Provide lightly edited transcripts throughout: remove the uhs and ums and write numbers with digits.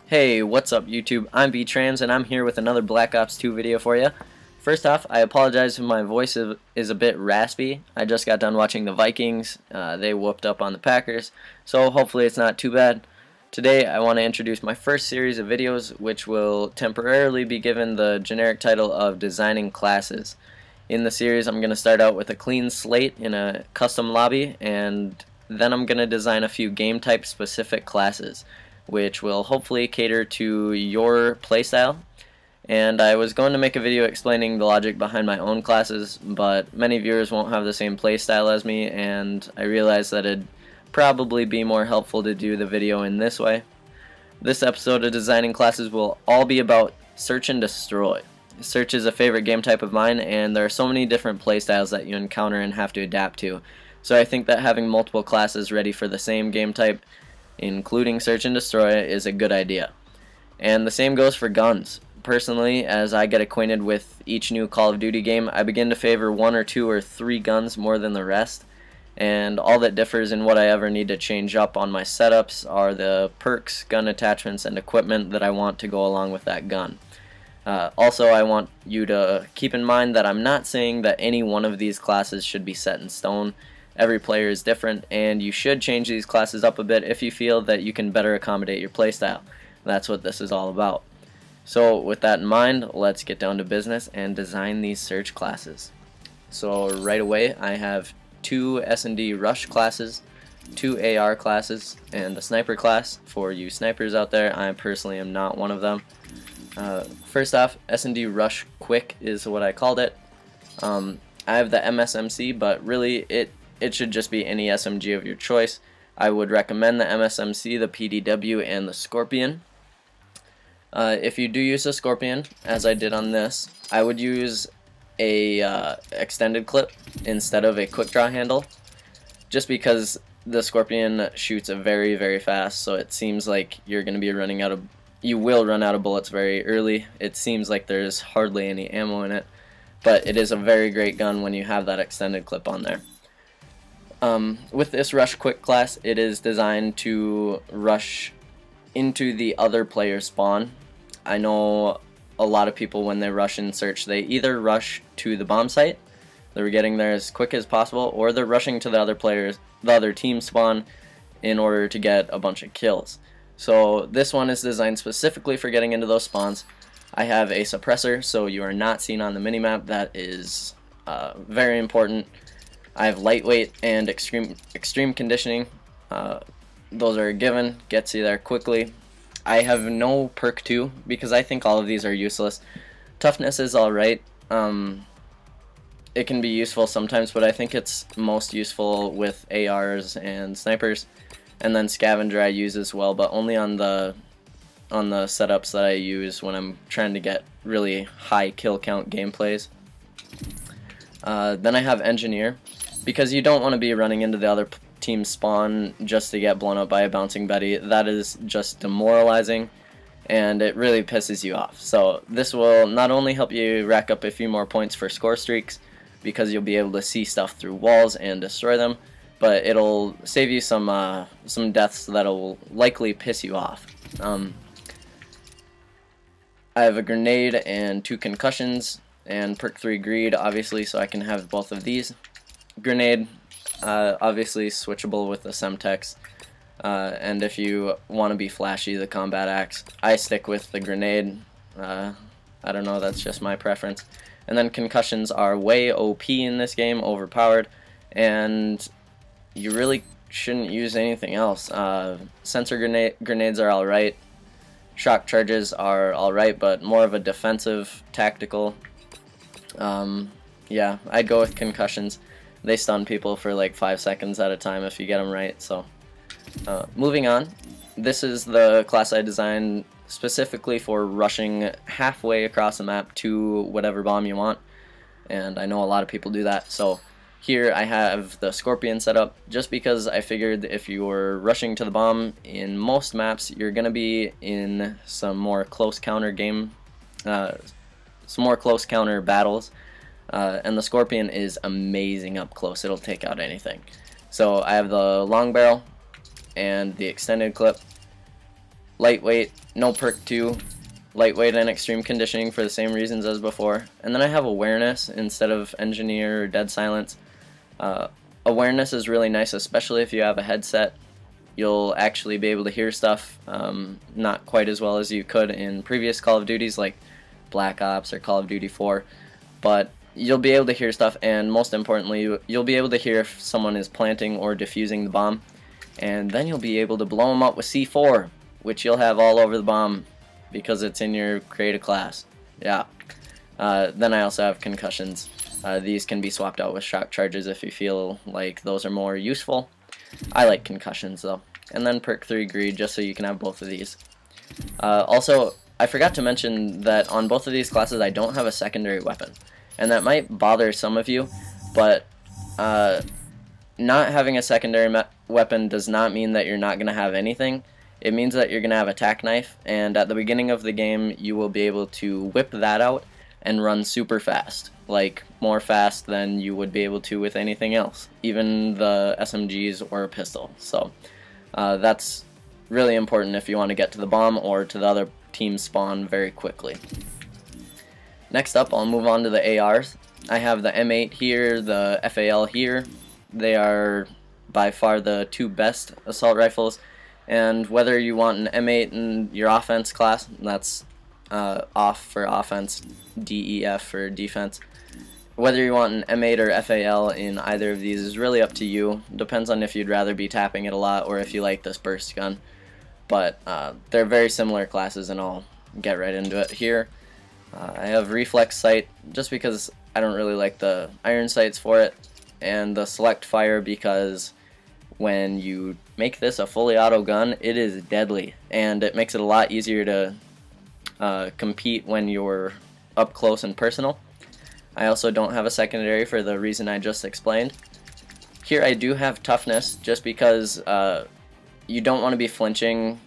Hey, what's up YouTube? I'm BeeTraMz and I'm here with another Black Ops 2 video for you. First off, I apologize if my voice is a bit raspy. I just got done watching the Vikings. They whooped up on the Packers, so hopefully it's not too bad. Today I want to introduce my first series of videos, which will temporarily be given the generic title of Designing Classes. In the series I'm going to start out with a clean slate in a custom lobby, and then I'm going to design a few game type specific classes, which will hopefully cater to your playstyle. And I was going to make a video explaining the logic behind my own classes, but many viewers won't have the same playstyle as me, and I realized that it'd probably be more helpful to do the video in this way. This episode of Designing Classes will all be about search and destroy. Search is a favorite game type of mine, and there are so many different playstyles that you encounter and have to adapt to. So I think that having multiple classes ready for the same game type, including search and destroy, is a good idea. And the same goes for guns. Personally, as I get acquainted with each new Call of Duty game, I begin to favor 1 or 2 or 3 guns more than the rest, and all that differs in what I ever need to change up on my setups are the perks, gun attachments, and equipment that I want to go along with that gun. Also, I want you to keep in mind that I'm not saying that any one of these classes should be set in stone. Every player is different, and you should change these classes up a bit if you feel that you can better accommodate your playstyle. That's what this is all about. So with that in mind, let's get down to business and design these search classes. So right away I have 2 S&D rush classes, 2 AR classes, and a sniper class. For you snipers out there, I personally am not one of them. First off, S&D rush quick is what I called it. I have the MSMC, but really it should just be any SMG of your choice. I would recommend the MSMC, the PDW, and the Scorpion. If you do use a Scorpion, as I did on this, I would use a extended clip instead of a quick draw handle, just because the Scorpion shoots very, very fast, so it seems like you will run out of bullets very early. It seems like there's hardly any ammo in it, but it is a very great gun when you have that extended clip on there. With this rush quick class, it is designed to rush into the other player's spawn. I know a lot of people, when they rush in search, they either rush to the bomb site, they're getting there as quick as possible, or they're rushing to the other team spawn in order to get a bunch of kills. So this one is designed specifically for getting into those spawns. I have a suppressor, so you are not seen on the minimap. That is very important. I have lightweight and extreme conditioning. Those are a given, gets you there quickly. I have no perk 2 because I think all of these are useless. Toughness is alright. It can be useful sometimes, but I think it's most useful with ARs and snipers. And then scavenger I use as well, but only on the setups that I use when I'm trying to get really high kill count gameplays. Then I have engineer, because you don't want to be running into the other team spawn just to get blown up by a bouncing Betty. That is just demoralizing, and it really pisses you off. So this will not only help you rack up a few more points for score streaks, because you'll be able to see stuff through walls and destroy them, but it'll save you some deaths that'll likely piss you off. I have a grenade and 2 concussions, and perk 3 greed, obviously, so I can have both of these. Grenade, obviously switchable with the Semtex, and if you want to be flashy, the combat axe. I stick with the grenade. I don't know, that's just my preference. And then concussions are way OP in this game, overpowered, and you really shouldn't use anything else. Sensor grenades are alright. Shock charges are alright, but more of a defensive, tactical. Yeah, I'd go with concussions. They stun people for like 5 seconds at a time if you get them right. So, moving on. This is the class I designed specifically for rushing halfway across the map to whatever bomb you want. And I know a lot of people do that. So here I have the Scorpion set up, just because I figured if you were rushing to the bomb in most maps, you're going to be in some more close counter battles. And the Scorpion is amazing up close. It'll take out anything. So I have the long barrel and the extended clip. Lightweight, No perk 2, lightweight and extreme conditioning for the same reasons as before. And then I have awareness instead of engineer or dead silence. Awareness is really nice, especially if you have a headset. You'll actually be able to hear stuff not quite as well as you could in previous Call of Duties like Black Ops or Call of Duty 4, but you'll be able to hear stuff, and most importantly, you'll be able to hear if someone is planting or defusing the bomb, and then you'll be able to blow them up with C4, which you'll have all over the bomb because it's in your creative class. Yeah. Then I also have concussions. These can be swapped out with shock charges if you feel like those are more useful. I like concussions though. And then perk 3 greed, just so you can have both of these. Also, I forgot to mention that on both of these classes I don't have a secondary weapon, and that might bother some of you, but not having a secondary weapon does not mean that you're not going to have anything. It means that you're going to have a tack knife, and at the beginning of the game you will be able to whip that out and run super fast, like more fast than you would be able to with anything else, even the SMGs or a pistol. So that's really important if you want to get to the bomb or to the other team's spawn very quickly. Next up, I'll move on to the ARs. I have the M8 here, the FAL here. They are by far the two best assault rifles, and whether you want an M8 in your offense class, that's off for offense, DEF for defense. Whether you want an M8 or FAL in either of these is really up to you. Depends on if you'd rather be tapping it a lot or if you like this burst gun. But they're very similar classes, and I'll get right into it here. I have reflex sight just because I don't really like the iron sights for it, and the select fire because when you make this a fully auto gun, it is deadly, and it makes it a lot easier to compete when you're up close and personal. I also don't have a secondary for the reason I just explained. Here I do have toughness just because you don't want to be flinching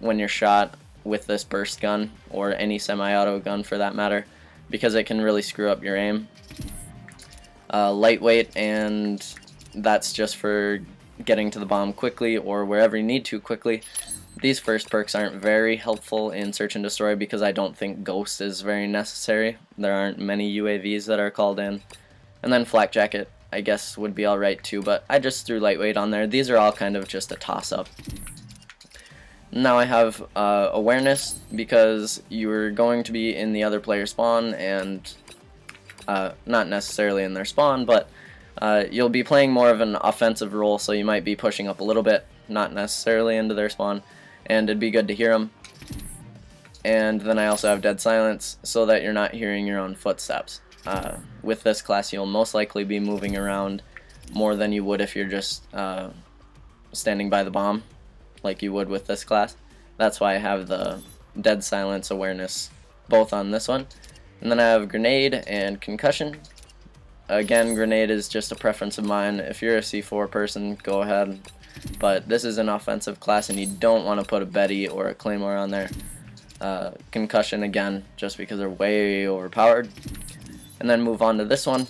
when you're shot with this burst gun, or any semi-auto gun for that matter, because it can really screw up your aim. Lightweight, and that's just for getting to the bomb quickly or wherever you need to quickly. These first perks aren't very helpful in search and destroy because I don't think ghost is very necessary. There aren't many UAVs that are called in. And then flak jacket, I guess, would be alright too, but I just threw lightweight on there. These are all kind of just a toss-up. Now I have awareness because you're going to be in the other player's spawn, and not necessarily in their spawn, but you'll be playing more of an offensive role, so you might be pushing up a little bit, not necessarily into their spawn, and it'd be good to hear them. And then I also have dead silence so that you're not hearing your own footsteps. With this class you'll most likely be moving around more than you would if you're just standing by the bomb, like you would with this class. That's why I have the dead silence awareness both on this one. And then I have grenade and concussion. Again, grenade is just a preference of mine. If you're a C4 person, go ahead. But this is an offensive class and you don't want to put a Betty or a Claymore on there. Concussion again, just because they're way overpowered. And then move on to this one.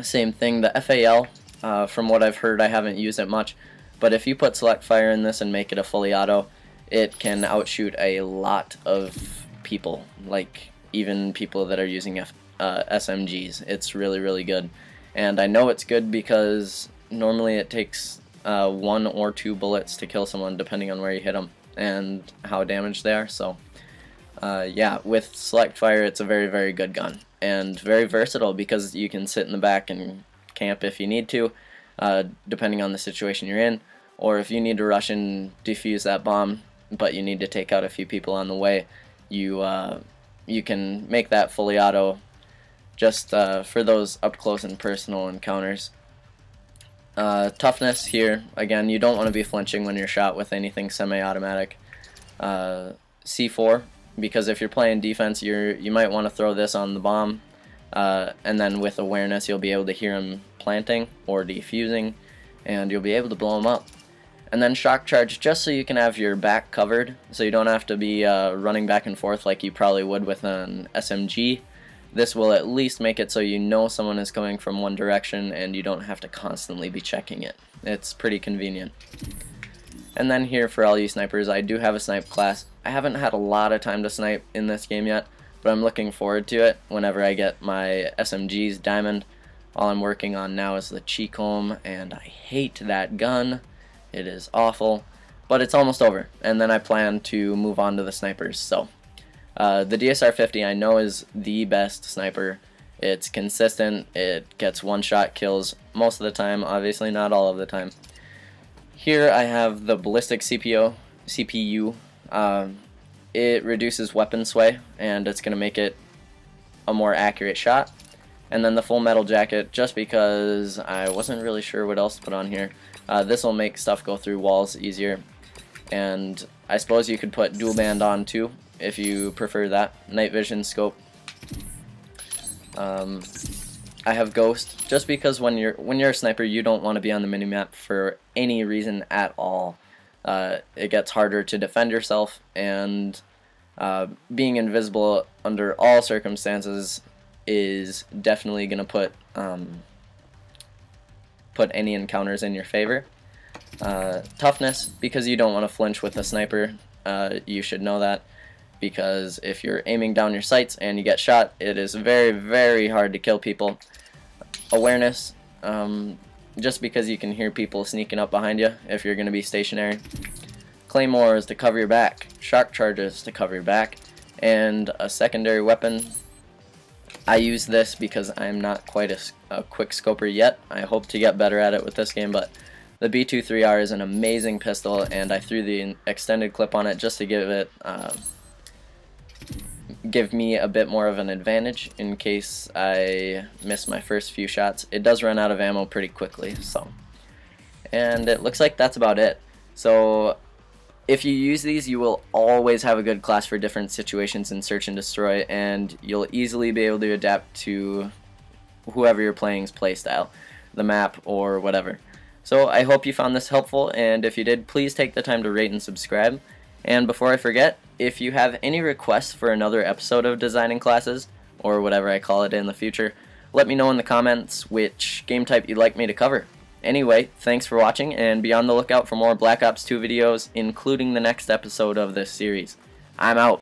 Same thing, the FAL, from what I've heard, I haven't used it much, but if you put select fire in this and make it a fully auto, it can outshoot a lot of people, like even people that are using SMGs. It's really, really good. And I know it's good because normally it takes 1 or 2 bullets to kill someone depending on where you hit them and how damaged they are. So yeah, with select fire it's a very, very good gun and very versatile because you can sit in the back and camp if you need to, depending on the situation you're in, or if you need to rush and defuse that bomb but you need to take out a few people on the way, you can make that fully auto just for those up close and personal encounters. Toughness here, again, you don't want to be flinching when you're shot with anything semi-automatic. C4, because if you're playing defense, you might want to throw this on the bomb, and then with awareness you'll be able to hear him planting or defusing, and you'll be able to blow him up. And then shock charge, just so you can have your back covered, so you don't have to be running back and forth like you probably would with an SMG. This will at least make it so you know someone is coming from one direction and you don't have to constantly be checking it. It's pretty convenient. And then here for all you snipers, I do have a snipe class. I haven't had a lot of time to snipe in this game yet, but I'm looking forward to it whenever I get my SMG's diamond. All I'm working on now is the Cheekholm, and I hate that gun. It is awful, but it's almost over, and then I plan to move on to the snipers. So the DSR-50 I know is the best sniper. It's consistent, it gets one-shot kills most of the time, obviously not all of the time. Here I have the ballistic CPU. It reduces weapon sway, and it's going to make it a more accurate shot. And then the full metal jacket, just because I wasn't really sure what else to put on here. This will make stuff go through walls easier. And I suppose you could put dual band on too, if you prefer that. Night vision scope. I have ghost, just because when you're a sniper, you don't want to be on the minimap for any reason at all. It gets harder to defend yourself, and being invisible under all circumstances is definitely going to put any encounters in your favor. Toughness, because you don't want to flinch with a sniper. You should know that, because if you're aiming down your sights and you get shot, it is very, very hard to kill people. Awareness, just because you can hear people sneaking up behind you if you're going to be stationary. Claymores to cover your back, shark charges to cover your back, and a secondary weapon. I use this because I'm not quite a quick scoper yet. I hope to get better at it with this game, but the B23R is an amazing pistol, and I threw the extended clip on it just to give me a bit more of an advantage in case I miss my first few shots. It does run out of ammo pretty quickly, so. And it looks like that's about it. So if you use these, you will always have a good class for different situations in search and destroy, and you'll easily be able to adapt to whoever you're playing's playstyle, the map, or whatever. So I hope you found this helpful, and if you did, please take the time to rate and subscribe. And before I forget, if you have any requests for another episode of Designing Classes, or whatever I call it in the future, let me know in the comments which game type you'd like me to cover. Anyway, thanks for watching, and be on the lookout for more Black Ops 2 videos, including the next episode of this series. I'm out.